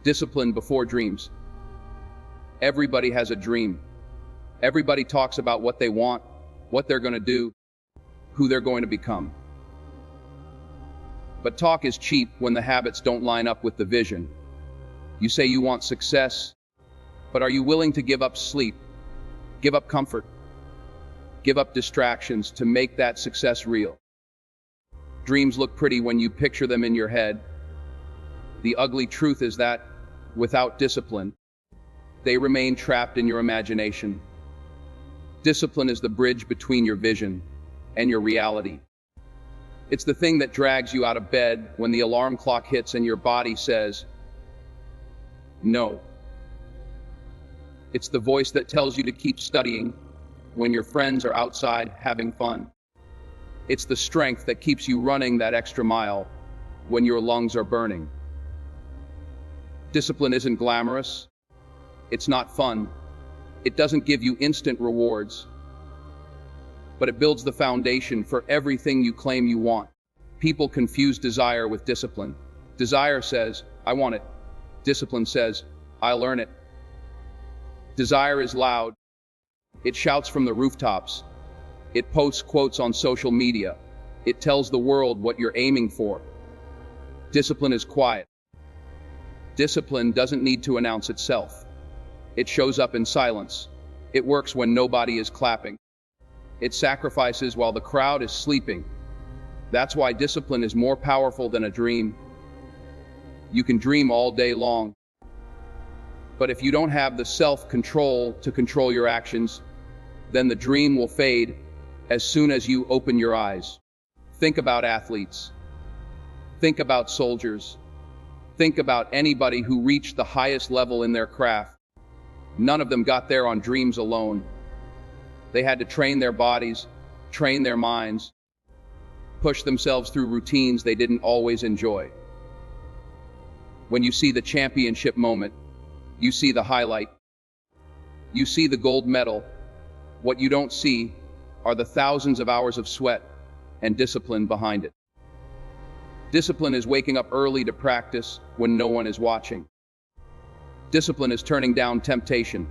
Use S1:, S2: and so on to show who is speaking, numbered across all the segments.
S1: Discipline before dreams. Everybody has a dream. Everybody talks about what they want, what they're going to do, who they're going to become. But talk is cheap when the habits don't line up with the vision. You say you want success, but are you willing to give up sleep, give up comfort, give up distractions to make that success real? Dreams look pretty when you picture them in your head. The ugly truth is that, without discipline, they remain trapped in your imagination. Discipline is the bridge between your vision and your reality. It's the thing that drags you out of bed when the alarm clock hits and your body says, no. It's the voice that tells you to keep studying when your friends are outside having fun. It's the strength that keeps you running that extra mile when your lungs are burning. Discipline isn't glamorous. It's not fun. It doesn't give you instant rewards, but it builds the foundation for everything you claim you want. People confuse desire with discipline. Desire says, I want it. Discipline says, I'll earn it. Desire is loud. It shouts from the rooftops. It posts quotes on social media. It tells the world what you're aiming for. Discipline is quiet. Discipline doesn't need to announce itself. It shows up in silence. It works when nobody is clapping. It sacrifices while the crowd is sleeping. That's why discipline is more powerful than a dream. You can dream all day long, but if you don't have the self-control to control your actions, then the dream will fade as soon as you open your eyes. Think about athletes. Think about soldiers. Think about anybody who reached the highest level in their craft. None of them got there on dreams alone. They had to train their bodies, train their minds, push themselves through routines they didn't always enjoy. When you see the championship moment, you see the highlight. You see the gold medal. What you don't see are the thousands of hours of sweat and discipline behind it. Discipline is waking up early to practice when no one is watching. Discipline is turning down temptation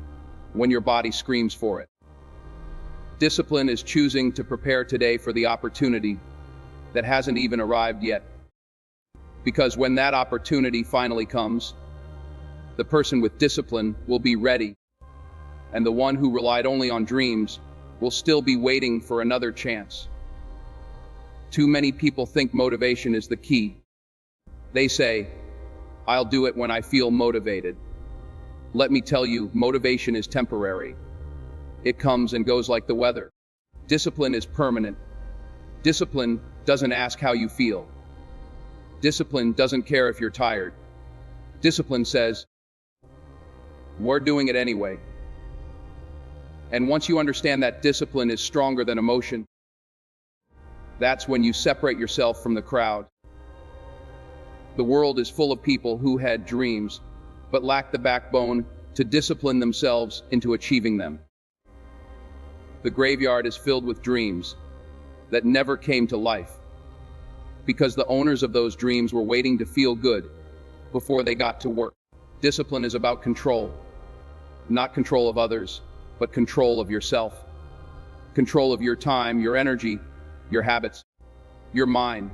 S1: when your body screams for it. Discipline is choosing to prepare today for the opportunity that hasn't even arrived yet. Because when that opportunity finally comes, the person with discipline will be ready, and the one who relied only on dreams will still be waiting for another chance. Too many people think motivation is the key. They say, I'll do it when I feel motivated. Let me tell you, motivation is temporary. It comes and goes like the weather. Discipline is permanent. Discipline doesn't ask how you feel. Discipline doesn't care if you're tired. Discipline says, we're doing it anyway. And once you understand that discipline is stronger than emotion, that's when you separate yourself from the crowd. The world is full of people who had dreams, but lacked the backbone to discipline themselves into achieving them. The graveyard is filled with dreams that never came to life, because the owners of those dreams were waiting to feel good before they got to work. Discipline is about control, not control of others, but control of yourself. Control of your time, your energy, your habits, your mind.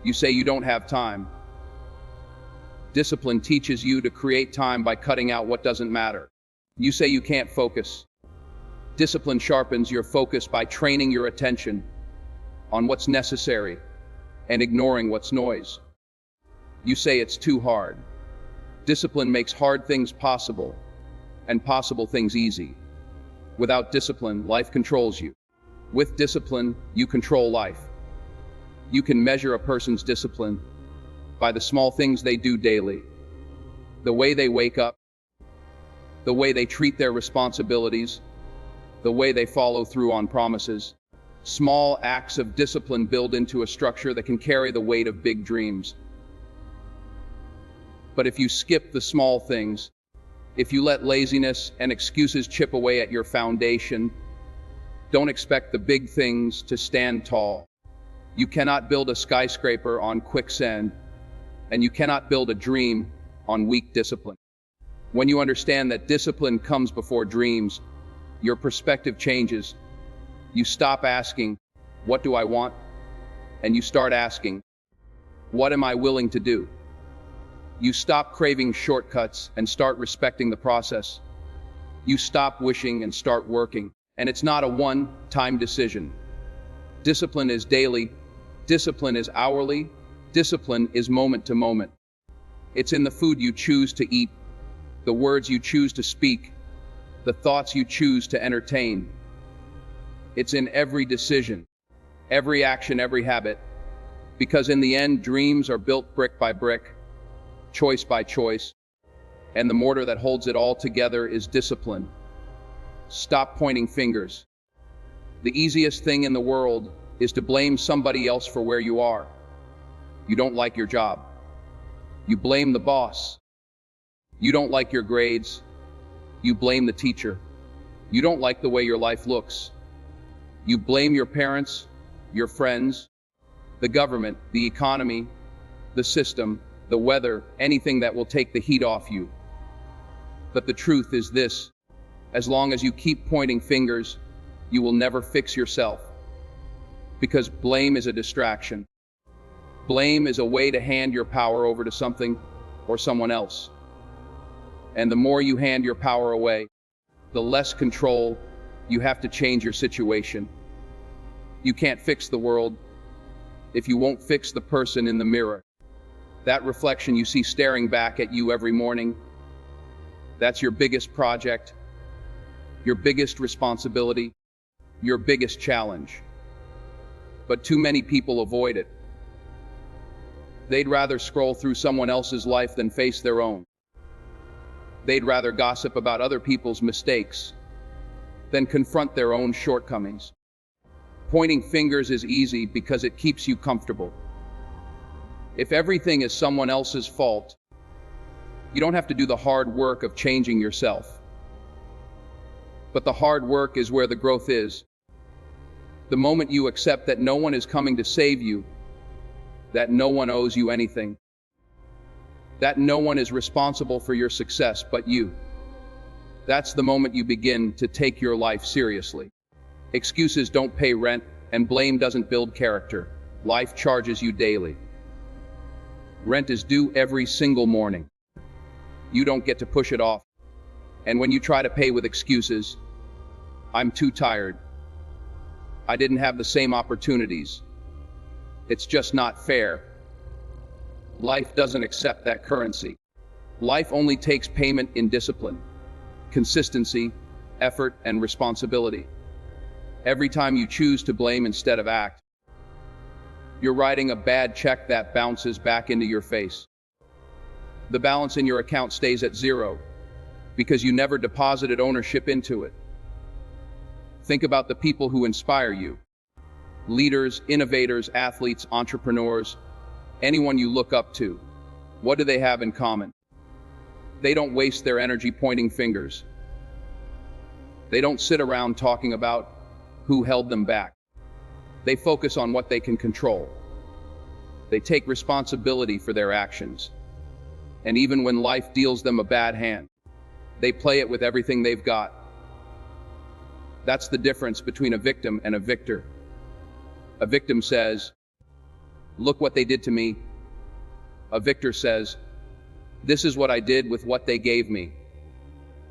S1: You say you don't have time. Discipline teaches you to create time by cutting out what doesn't matter. You say you can't focus. Discipline sharpens your focus by training your attention on what's necessary and ignoring what's noise. You say it's too hard. Discipline makes hard things possible and possible things easy. Without discipline, life controls you. With discipline, you control life. You can measure a person's discipline by the small things they do daily. The way they wake up, the way they treat their responsibilities, the way they follow through on promises. Small acts of discipline build into a structure that can carry the weight of big dreams. But if you skip the small things, if you let laziness and excuses chip away at your foundation, don't expect the big things to stand tall. You cannot build a skyscraper on quicksand, and you cannot build a dream on weak discipline. When you understand that discipline comes before dreams, your perspective changes. You stop asking, "What do I want?" and you start asking, "What am I willing to do?" You stop craving shortcuts and start respecting the process. You stop wishing and start working. And it's not a one-time decision. Discipline is daily. Discipline is hourly. Discipline is moment to moment. It's in the food you choose to eat, the words you choose to speak, the thoughts you choose to entertain. It's in every decision, every action, every habit. Because in the end, dreams are built brick by brick, choice by choice, and the mortar that holds it all together is discipline. Stop pointing fingers. The easiest thing in the world is to blame somebody else for where you are. You don't like your job. You blame the boss. You don't like your grades. You blame the teacher. You don't like the way your life looks. You blame your parents, your friends, the government, the economy, the system, the weather, anything that will take the heat off you. But the truth is this: as long as you keep pointing fingers, you will never fix yourself. Because blame is a distraction. Blame is a way to hand your power over to something or someone else. And the more you hand your power away, the less control you have to change your situation. You can't fix the world if you won't fix the person in the mirror. That reflection you see staring back at you every morning, that's your biggest project, your biggest responsibility, your biggest challenge. But too many people avoid it. They'd rather scroll through someone else's life than face their own. They'd rather gossip about other people's mistakes than confront their own shortcomings. Pointing fingers is easy because it keeps you comfortable. If everything is someone else's fault, you don't have to do the hard work of changing yourself. But the hard work is where the growth is. The moment you accept that no one is coming to save you, that no one owes you anything, that no one is responsible for your success but you, that's the moment you begin to take your life seriously. Excuses don't pay rent, and blame doesn't build character. Life charges you daily. Rent is due every single morning. You don't get to push it off. And when you try to pay with excuses, "I'm too tired. I didn't have the same opportunities. It's just not fair." Life doesn't accept that currency. Life only takes payment in discipline, consistency, effort, and responsibility. Every time you choose to blame instead of act, you're writing a bad check that bounces back into your face. The balance in your account stays at zero because you never deposited ownership into it. Think about the people who inspire you. Leaders, innovators, athletes, entrepreneurs, anyone you look up to. What do they have in common? They don't waste their energy pointing fingers. They don't sit around talking about who held them back. They focus on what they can control. They take responsibility for their actions. And even when life deals them a bad hand, they play it with everything they've got. That's the difference between a victim and a victor. A victim says, "Look what they did to me." A victor says, "This is what I did with what they gave me."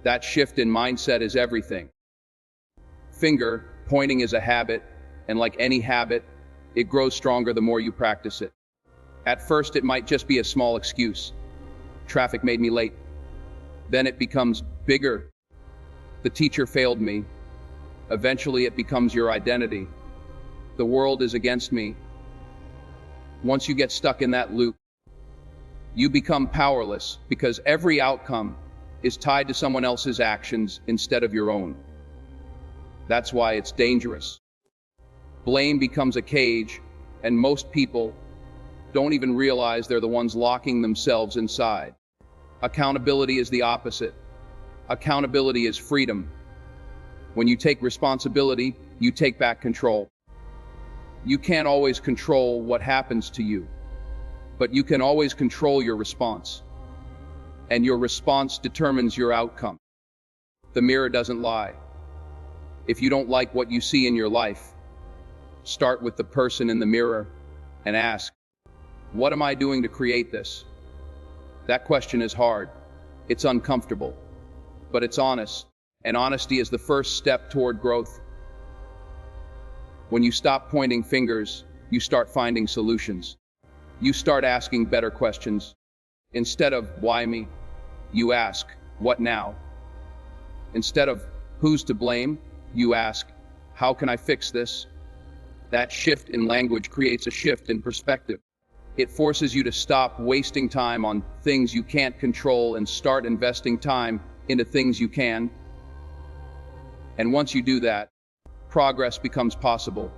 S1: That shift in mindset is everything. Finger pointing is a habit, and like any habit, it grows stronger the more you practice it. At first, it might just be a small excuse. Traffic made me late. Then it becomes bigger. The teacher failed me. Eventually, it becomes your identity. The world is against me. Once you get stuck in that loop, you become powerless because every outcome is tied to someone else's actions instead of your own. That's why it's dangerous. Blame becomes a cage, and most people don't even realize they're the ones locking themselves inside. Accountability is the opposite. Accountability is freedom. When you take responsibility, you take back control. You can't always control what happens to you, but you can always control your response. and your response determines your outcome. The mirror doesn't lie. If you don't like what you see in your life, start with the person in the mirror and ask, what am I doing to create this? That question is hard. It's uncomfortable, but it's honest, and honesty is the first step toward growth. When you stop pointing fingers, you start finding solutions. You start asking better questions. Instead of, why me? You ask, what now? Instead of, who's to blame? You ask, how can I fix this? That shift in language creates a shift in perspective. It forces you to stop wasting time on things you can't control and start investing time into things you can. And once you do that, progress becomes possible.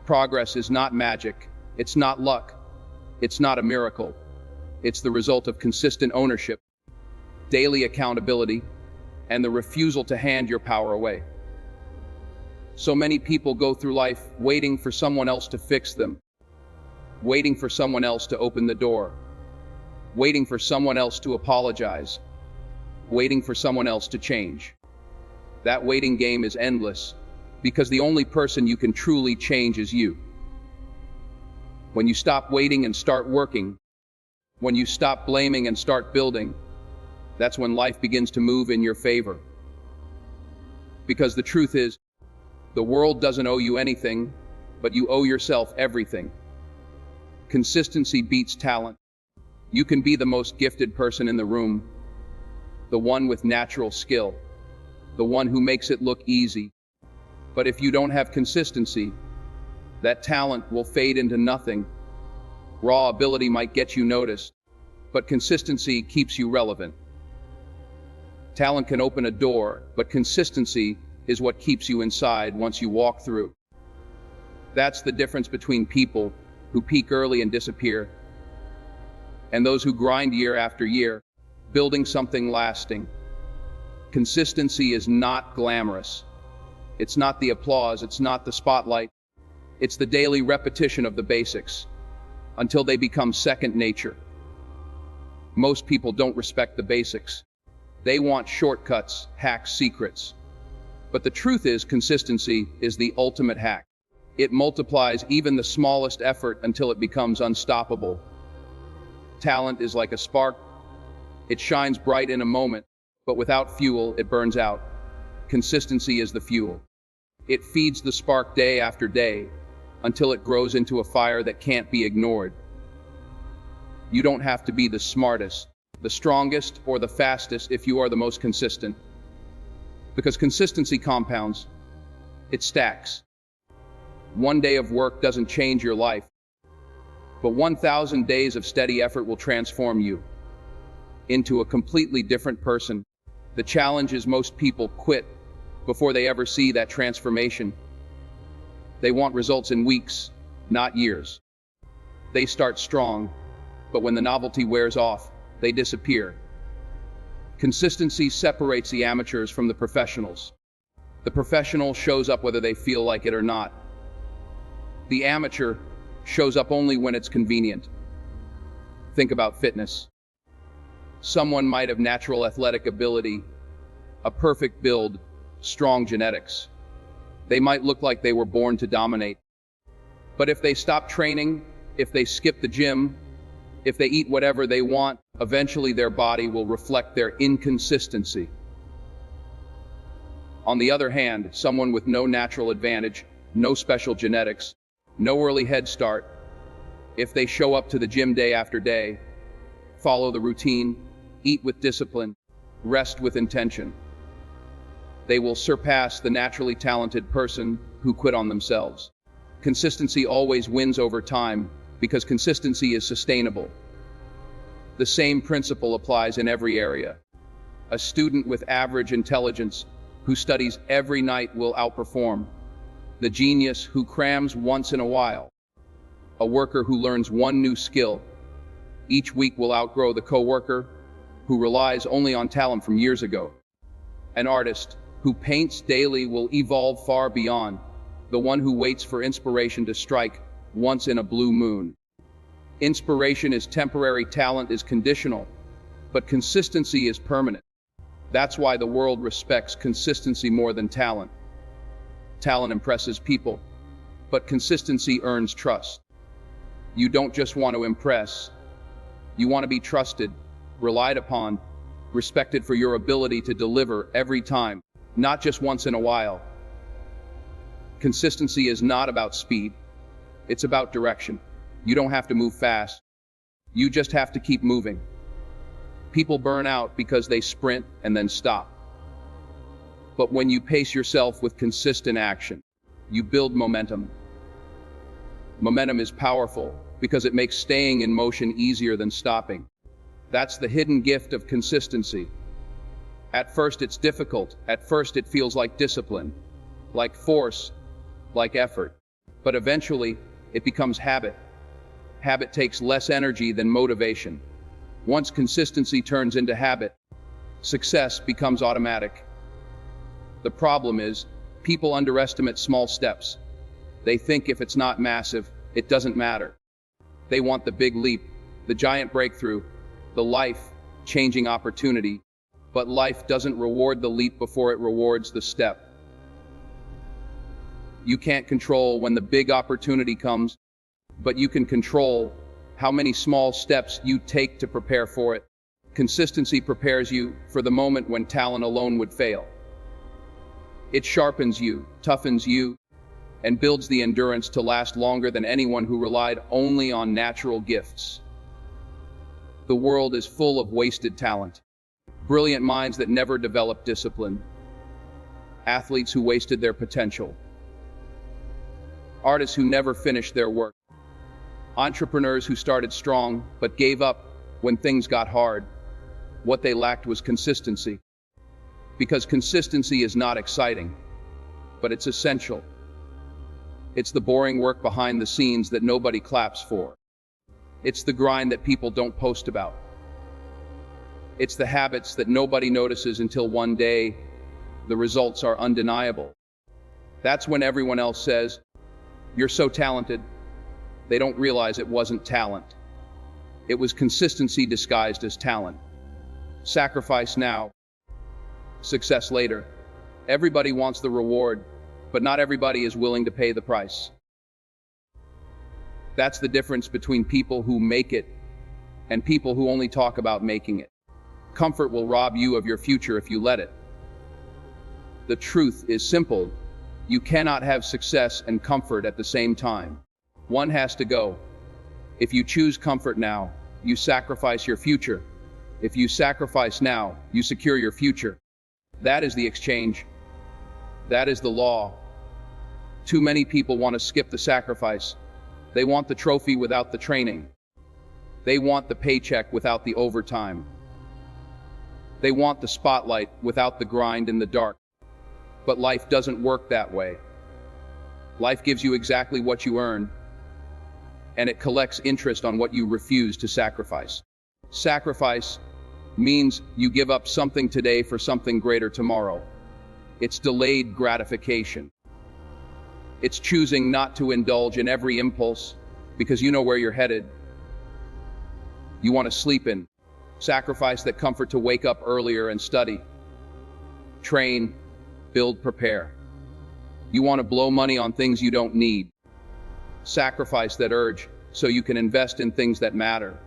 S1: Progress is not magic. It's not luck. It's not a miracle. It's the result of consistent ownership, daily accountability, and the refusal to hand your power away. So many people go through life waiting for someone else to fix them, waiting for someone else to open the door, waiting for someone else to apologize, waiting for someone else to change. That waiting game is endless, because the only person you can truly change is you. When you stop waiting and start working, when you stop blaming and start building, that's when life begins to move in your favor. Because the truth is, the world doesn't owe you anything, but you owe yourself everything. Consistency beats talent. You can be the most gifted person in the room, the one with natural skill, the one who makes it look easy. But if you don't have consistency, that talent will fade into nothing. Raw ability might get you noticed, but consistency keeps you relevant. Talent can open a door, but consistency is what keeps you inside once you walk through. That's the difference between people who peak early and disappear, and those who grind year after year, building something lasting. Consistency is not glamorous. It's not the applause, it's not the spotlight. It's the daily repetition of the basics, until they become second nature. Most people don't respect the basics. They want shortcuts, hacks, secrets. But the truth is, consistency is the ultimate hack. It multiplies even the smallest effort until it becomes unstoppable. Talent is like a spark. It shines bright in a moment, but without fuel, it burns out. Consistency is the fuel. It feeds the spark day after day until it grows into a fire that can't be ignored. You don't have to be the smartest, the strongest, or the fastest if you are the most consistent. Because consistency compounds. It stacks. One day of work doesn't change your life, but 1,000 days of steady effort will transform you into a completely different person. The challenge is most people quit before they ever see that transformation. They want results in weeks, not years. They start strong, but when the novelty wears off, they disappear. Consistency separates the amateurs from the professionals. The professional shows up whether they feel like it or not. The amateur shows up only when it's convenient. Think about fitness. Someone might have natural athletic ability, a perfect build, strong genetics. They might look like they were born to dominate. But if they stop training, if they skip the gym, if they eat whatever they want, eventually their body will reflect their inconsistency. On the other hand, someone with no natural advantage, no special genetics, no early head start, if they show up to the gym day after day, follow the routine, eat with discipline, rest with intention, they will surpass the naturally talented person who quit on themselves. Consistency always wins over time because consistency is sustainable. The same principle applies in every area. A student with average intelligence who studies every night will outperform the genius who crams once in a while. A worker who learns one new skill each week will outgrow the coworker who relies only on talent from years ago. An artist who paints daily will evolve far beyond the one who waits for inspiration to strike once in a blue moon. Inspiration is temporary, talent is conditional. but consistency is permanent. That's why the world respects consistency more than talent. Talent impresses people, but consistency earns trust. You don't just want to impress. You want to be trusted, relied upon, respected for your ability to deliver every time, not just once in a while. Consistency is not about speed. It's about direction. You don't have to move fast. You just have to keep moving. People burn out because they sprint and then stop. But when you pace yourself with consistent action, you build momentum. Momentum is powerful because it makes staying in motion easier than stopping. That's the hidden gift of consistency. At first it's difficult. At first it feels like discipline, like force, like effort. But eventually it becomes habit. Habit takes less energy than motivation. Once consistency turns into habit, success becomes automatic. The problem is, people underestimate small steps. They think if it's not massive, it doesn't matter. They want the big leap, the giant breakthrough, the life-changing opportunity. But life doesn't reward the leap before it rewards the step. You can't control when the big opportunity comes, but you can control how many small steps you take to prepare for it. Consistency prepares you for the moment when talent alone would fail. It sharpens you, toughens you, and builds the endurance to last longer than anyone who relied only on natural gifts. The world is full of wasted talent, brilliant minds that never developed discipline, athletes who wasted their potential, artists who never finished their work, entrepreneurs who started strong but gave up when things got hard. What they lacked was consistency. Because consistency is not exciting, but it's essential. It's the boring work behind the scenes that nobody claps for. It's the grind that people don't post about. It's the habits that nobody notices until one day the results are undeniable. That's when everyone else says, "You're so talented." They don't realize it wasn't talent. It was consistency disguised as talent. Sacrifice now, success later. Everybody wants the reward, but not everybody is willing to pay the price. That's the difference between people who make it and people who only talk about making it. Comfort will rob you of your future if you let it. The truth is simple. You cannot have success and comfort at the same time. One has to go. If you choose comfort now, you sacrifice your future. If you sacrifice now, you secure your future. That is the exchange. That is the law. Too many people want to skip the sacrifice. They want the trophy without the training. They want the paycheck without the overtime. They want the spotlight without the grind in the dark. But life doesn't work that way. Life gives you exactly what you earn, and it collects interest on what you refuse to sacrifice. Sacrifice means you give up something today for something greater tomorrow. It's delayed gratification. It's choosing not to indulge in every impulse because you know where you're headed. You want to sleep in. Sacrifice that comfort to wake up earlier and study. Train, build, prepare. You want to blow money on things you don't need. Sacrifice that urge so you can invest in things that matter.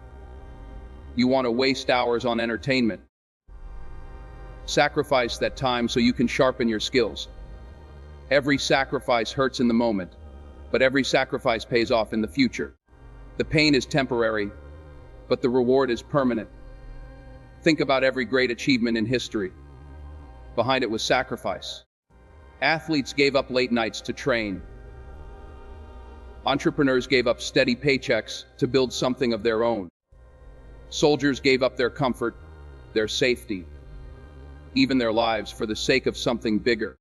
S1: You want to waste hours on entertainment. Sacrifice that time so you can sharpen your skills. Every sacrifice hurts in the moment, but every sacrifice pays off in the future. The pain is temporary, but the reward is permanent. Think about every great achievement in history. Behind it was sacrifice. Athletes gave up late nights to train. Entrepreneurs gave up steady paychecks to build something of their own. Soldiers gave up their comfort, their safety, even their lives for the sake of something bigger.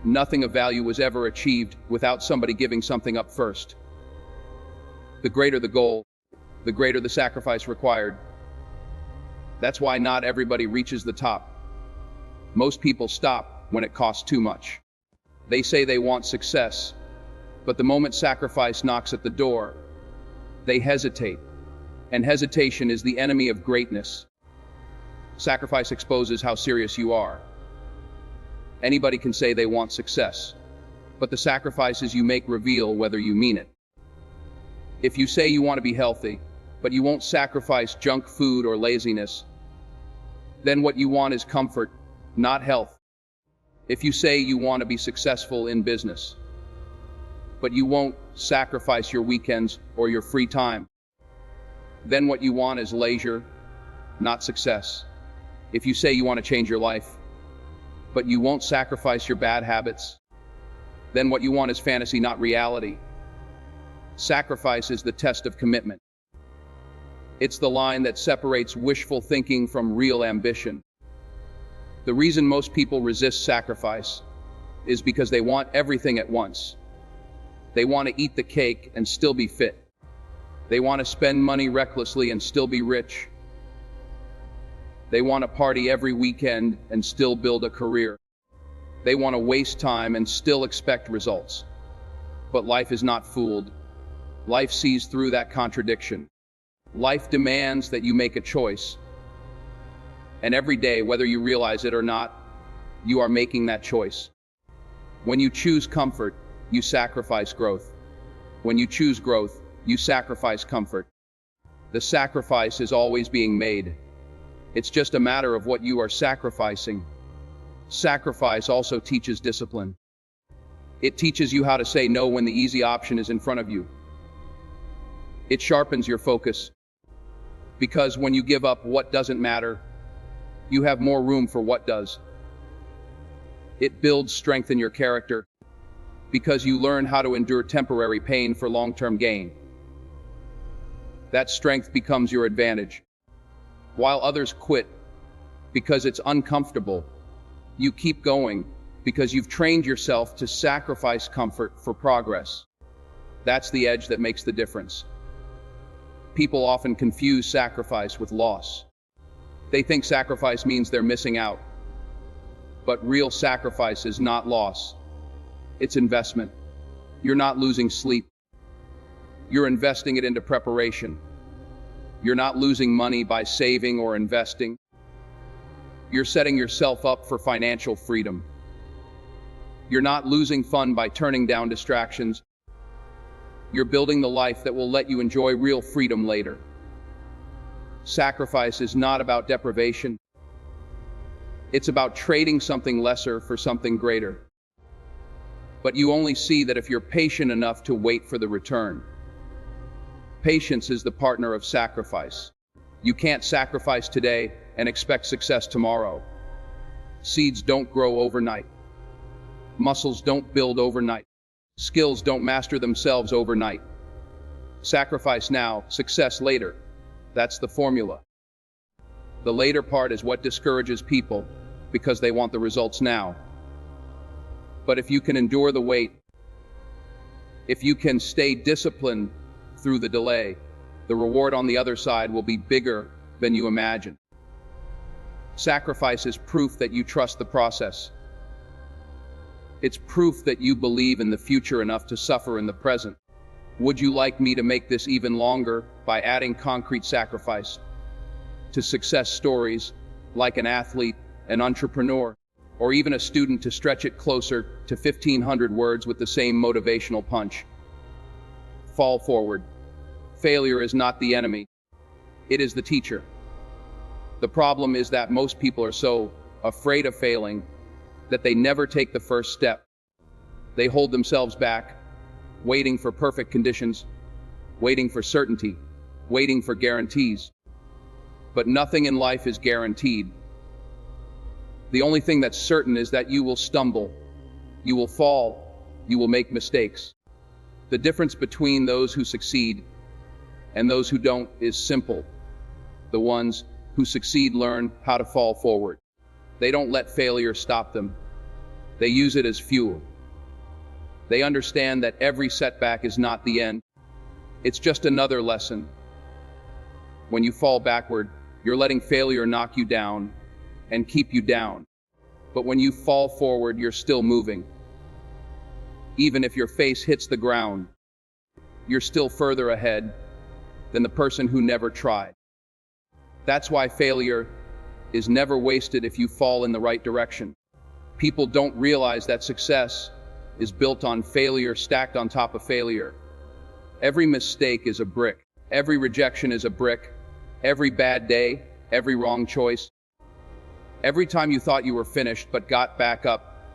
S1: Nothing of value was ever achieved without somebody giving something up first. The greater the goal, the greater the sacrifice required. That's why not everybody reaches the top. Most people stop when it costs too much. They say they want success, but the moment sacrifice knocks at the door, they hesitate. And hesitation is the enemy of greatness. Sacrifice exposes how serious you are. Anybody can say they want success, but the sacrifices you make reveal whether you mean it. If you say you want to be healthy, but you won't sacrifice junk food or laziness, then what you want is comfort, not health. If you say you want to be successful in business, but you won't sacrifice your weekends or your free time, then what you want is leisure, not success. If you say you want to change your life, but you won't sacrifice your bad habits, then what you want is fantasy, not reality. Sacrifice is the test of commitment. It's the line that separates wishful thinking from real ambition. The reason most people resist sacrifice is because they want everything at once. They want to eat the cake and still be fit. They want to spend money recklessly and still be rich. They want to party every weekend and still build a career. They want to waste time and still expect results. But life is not fooled. Life sees through that contradiction. Life demands that you make a choice. And every day, whether you realize it or not, you are making that choice. When you choose comfort, you sacrifice growth. When you choose growth, you sacrifice comfort. The sacrifice is always being made. It's just a matter of what you are sacrificing. Sacrifice also teaches discipline. It teaches you how to say no when the easy option is in front of you. It sharpens your focus. Because when you give up what doesn't matter, you have more room for what does. It builds strength in your character, because you learn how to endure temporary pain for long-term gain. That strength becomes your advantage. While others quit because it's uncomfortable, you keep going because you've trained yourself to sacrifice comfort for progress. That's the edge that makes the difference. People often confuse sacrifice with loss. They think sacrifice means they're missing out. But real sacrifice is not loss. It's investment. You're not losing sleep. You're investing it into preparation. You're not losing money by saving or investing. You're setting yourself up for financial freedom. You're not losing fun by turning down distractions. You're building the life that will let you enjoy real freedom later. Sacrifice is not about deprivation. It's about trading something lesser for something greater. But you only see that if you're patient enough to wait for the return. Patience is the partner of sacrifice. You can't sacrifice today and expect success tomorrow. Seeds don't grow overnight. Muscles don't build overnight. Skills don't master themselves overnight. Sacrifice now, success later. That's the formula. The later part is what discourages people because they want the results now. But if you can endure the wait, if you can stay disciplined through the delay, the reward on the other side will be bigger than you imagine. Sacrifice is proof that you trust the process. It's proof that you believe in the future enough to suffer in the present. Would you like me to make this even longer by adding concrete sacrifice to success stories like an athlete, an entrepreneur, or even a student to stretch it closer to 1,500 words with the same motivational punch? Fall forward. Failure is not the enemy. It is the teacher. The problem is that most people are so afraid of failing that they never take the first step. They hold themselves back, waiting for perfect conditions, waiting for certainty, waiting for guarantees. But nothing in life is guaranteed. The only thing that's certain is that you will stumble, you will fall, you will make mistakes. The difference between those who succeed and those who don't is simple. The ones who succeed learn how to fall forward. They don't let failure stop them. They use it as fuel. They understand that every setback is not the end. It's just another lesson. When you fall backward, you're letting failure knock you down and keep you down. But when you fall forward, you're still moving. Even if your face hits the ground, you're still further ahead than the person who never tried. That's why failure is never wasted if you fall in the right direction. People don't realize that success is built on failure stacked on top of failure. Every mistake is a brick. Every rejection is a brick. Every bad day, every wrong choice. Every time you thought you were finished but got back up,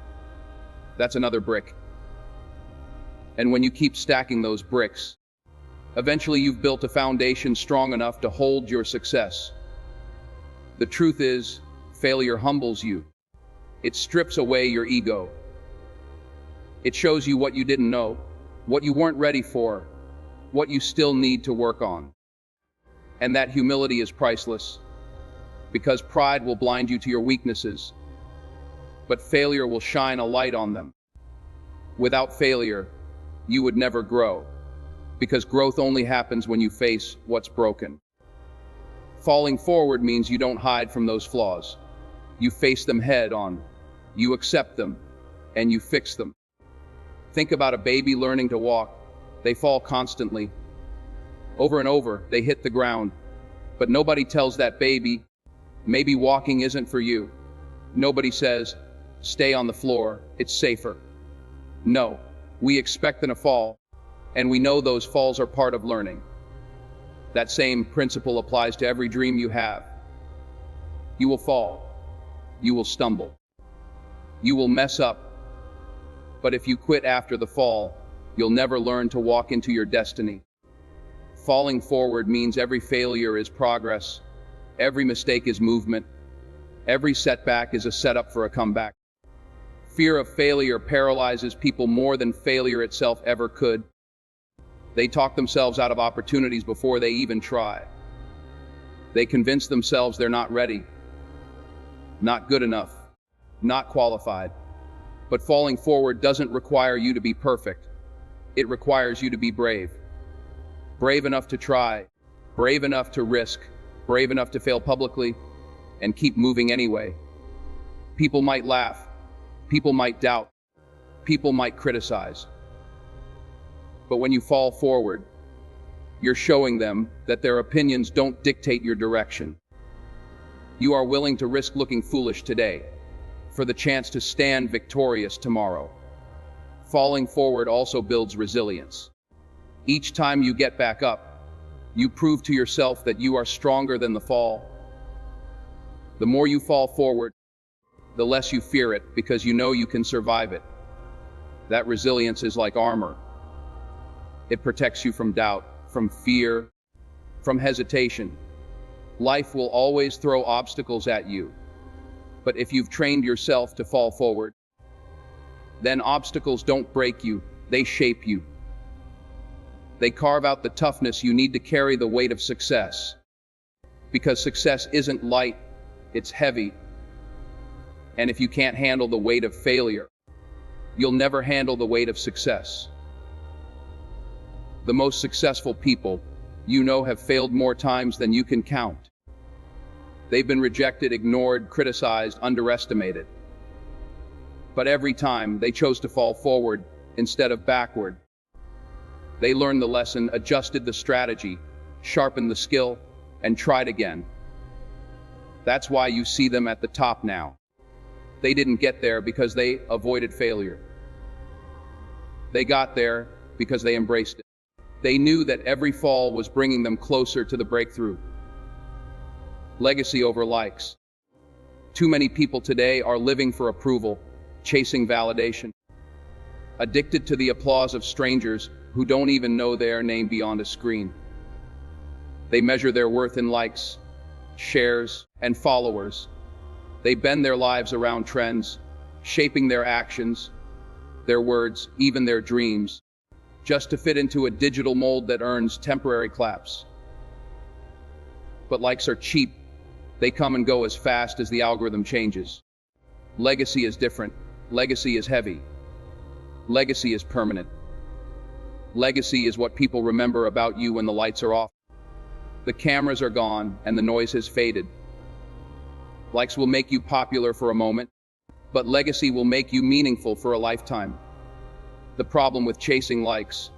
S1: that's another brick. And when you keep stacking those bricks, eventually you've built a foundation strong enough to hold your success. The truth is, failure humbles you. It strips away your ego. It shows you what you didn't know, what you weren't ready for, what you still need to work on. And that humility is priceless, because pride will blind you to your weaknesses, but failure will shine a light on them. Without failure, you would never grow, because growth only happens when you face what's broken. Falling forward means you don't hide from those flaws. You face them head on, you accept them, and you fix them. Think about a baby learning to walk. They fall constantly. Over and over, they hit the ground. But nobody tells that baby, maybe walking isn't for you. Nobody says, stay on the floor, it's safer. No, we expect them to fall, and we know those falls are part of learning. That same principle applies to every dream you have. You will fall. You will stumble. You will mess up. But if you quit after the fall, you'll never learn to walk into your destiny. Falling forward means every failure is progress. Every mistake is movement. Every setback is a setup for a comeback. Fear of failure paralyzes people more than failure itself ever could. They talk themselves out of opportunities before they even try. They convince themselves they're not ready, not good enough, not qualified. But falling forward doesn't require you to be perfect. It requires you to be brave. Brave enough to try, brave enough to risk, brave enough to fail publicly, and keep moving anyway. People might laugh, people might doubt, people might criticize. But when you fall forward, you're showing them that their opinions don't dictate your direction. You are willing to risk looking foolish today for the chance to stand victorious tomorrow. Falling forward also builds resilience. Each time you get back up, you prove to yourself that you are stronger than the fall. The more you fall forward, the less you fear it because you know you can survive it. That resilience is like armor. It protects you from doubt, from fear, from hesitation. Life will always throw obstacles at you. But if you've trained yourself to fall forward, then obstacles don't break you, they shape you. They carve out the toughness you need to carry the weight of success. Because success isn't light, it's heavy. And if you can't handle the weight of failure, you'll never handle the weight of success. The most successful people you know have failed more times than you can count. They've been rejected, ignored, criticized, underestimated. But every time, they chose to fall forward instead of backward. They learned the lesson, adjusted the strategy, sharpened the skill, and tried again. That's why you see them at the top now. They didn't get there because they avoided failure. They got there because they embraced it. They knew that every fall was bringing them closer to the breakthrough. Legacy over likes. Too many people today are living for approval, chasing validation, addicted to the applause of strangers who don't even know their name beyond a screen. They measure their worth in likes, shares, and followers. They bend their lives around trends, shaping their actions, their words, even their dreams, just to fit into a digital mold that earns temporary claps. But likes are cheap. They come and go as fast as the algorithm changes. Legacy is different. Legacy is heavy. Legacy is permanent. Legacy is what people remember about you when the lights are off. The cameras are gone and the noise has faded. Likes will make you popular for a moment, but legacy will make you meaningful for a lifetime. The problem with chasing likes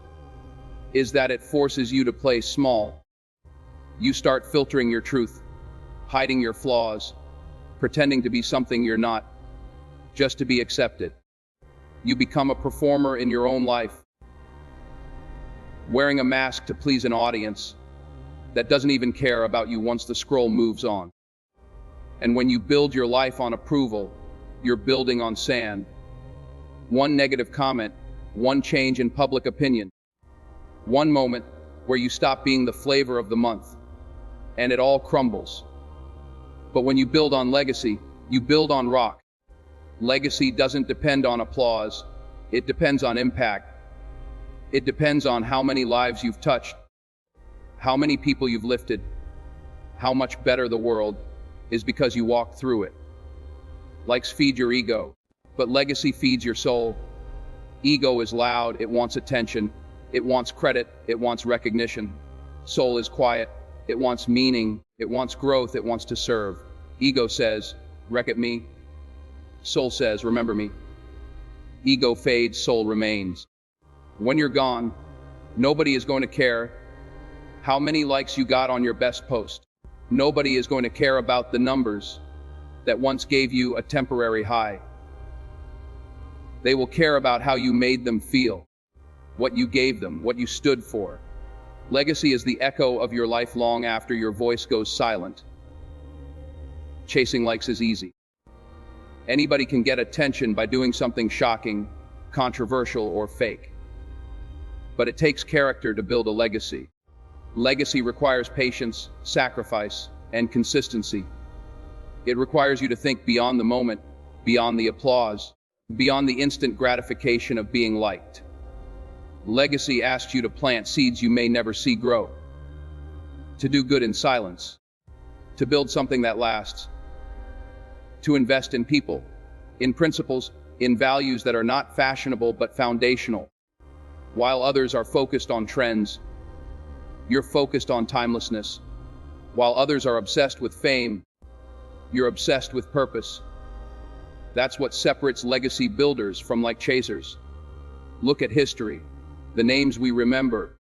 S1: is that it forces you to play small. You start filtering your truth, hiding your flaws, pretending to be something you're not, just to be accepted. You become a performer in your own life, wearing a mask to please an audience that doesn't even care about you once the scroll moves on. And when you build your life on approval, you're building on sand. One negative comment, one change in public opinion, one moment where you stop being the flavor of the month, and it all crumbles. But when you build on legacy, you build on rock. Legacy doesn't depend on applause, it depends on impact. It depends on how many lives you've touched, how many people you've lifted, how much better the world is because you walked through it. Likes feed your ego, but legacy feeds your soul. Ego is loud, it wants attention, it wants credit, it wants recognition. Soul is quiet, it wants meaning, it wants growth, it wants to serve. Ego says, wreck at me. Soul says, remember me. Ego fades, soul remains. When you're gone, nobody is going to care how many likes you got on your best post. Nobody is going to care about the numbers that once gave you a temporary high. They will care about how you made them feel, what you gave them, what you stood for. Legacy is the echo of your life long after your voice goes silent. Chasing likes is easy. Anybody can get attention by doing something shocking, controversial, or fake. But it takes character to build a legacy. Legacy requires patience, sacrifice, and consistency. It requires you to think beyond the moment, beyond the applause, beyond the instant gratification of being liked. Legacy asks you to plant seeds you may never see grow, to do good in silence, to build something that lasts, to invest in people, in principles, in values that are not fashionable but foundational. While others are focused on trends, you're focused on timelessness. While others are obsessed with fame, you're obsessed with purpose. That's what separates legacy builders from like chasers. Look at history, the names we remember,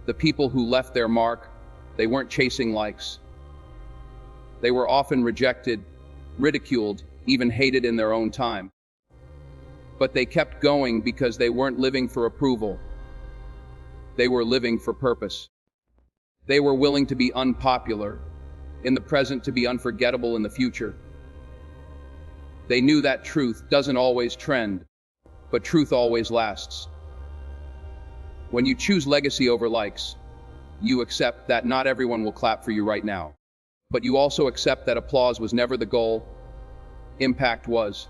S1: the people who left their mark. They weren't chasing likes. They were often rejected, ridiculed, even hated in their own time. But they kept going because they weren't living for approval. They were living for purpose. They were willing to be unpopular in the present, to be unforgettable in the future. They knew that truth doesn't always trend, but truth always lasts. When you choose legacy over likes, you accept that not everyone will clap for you right now. But you also accept that applause was never the goal. Impact was.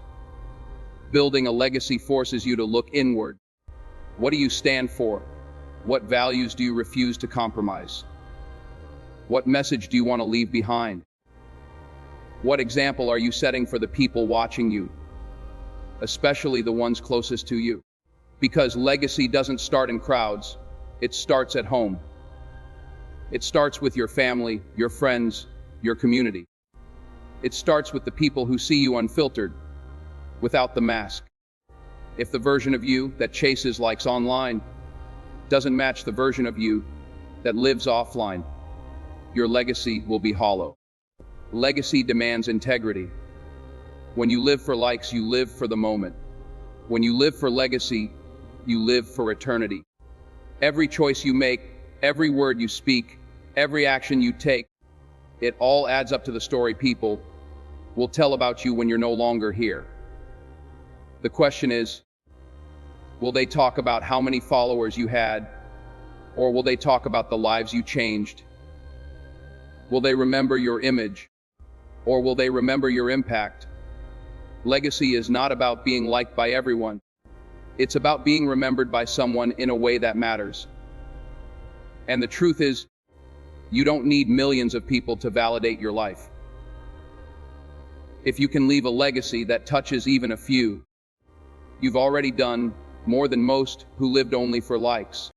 S1: Building a legacy forces you to look inward. What do you stand for? What values do you refuse to compromise? What message do you want to leave behind? What example are you setting for the people watching you, especially the ones closest to you? Because legacy doesn't start in crowds, it starts at home. It starts with your family, your friends, your community. It starts with the people who see you unfiltered, without the mask. If the version of you that chases likes online doesn't match the version of you that lives offline, your legacy will be hollow. Legacy demands integrity. When you live for likes, you live for the moment. When you live for legacy, you live for eternity. Every choice you make, every word you speak, every action you take, it all adds up to the story people will tell about you when you're no longer here. The question is, will they talk about how many followers you had, or will they talk about the lives you changed? Will they remember your image, or will they remember your impact? Legacy is not about being liked by everyone. It's about being remembered by someone in a way that matters. And the truth is, you don't need millions of people to validate your life. If you can leave a legacy that touches even a few, you've already done more than most who lived only for likes.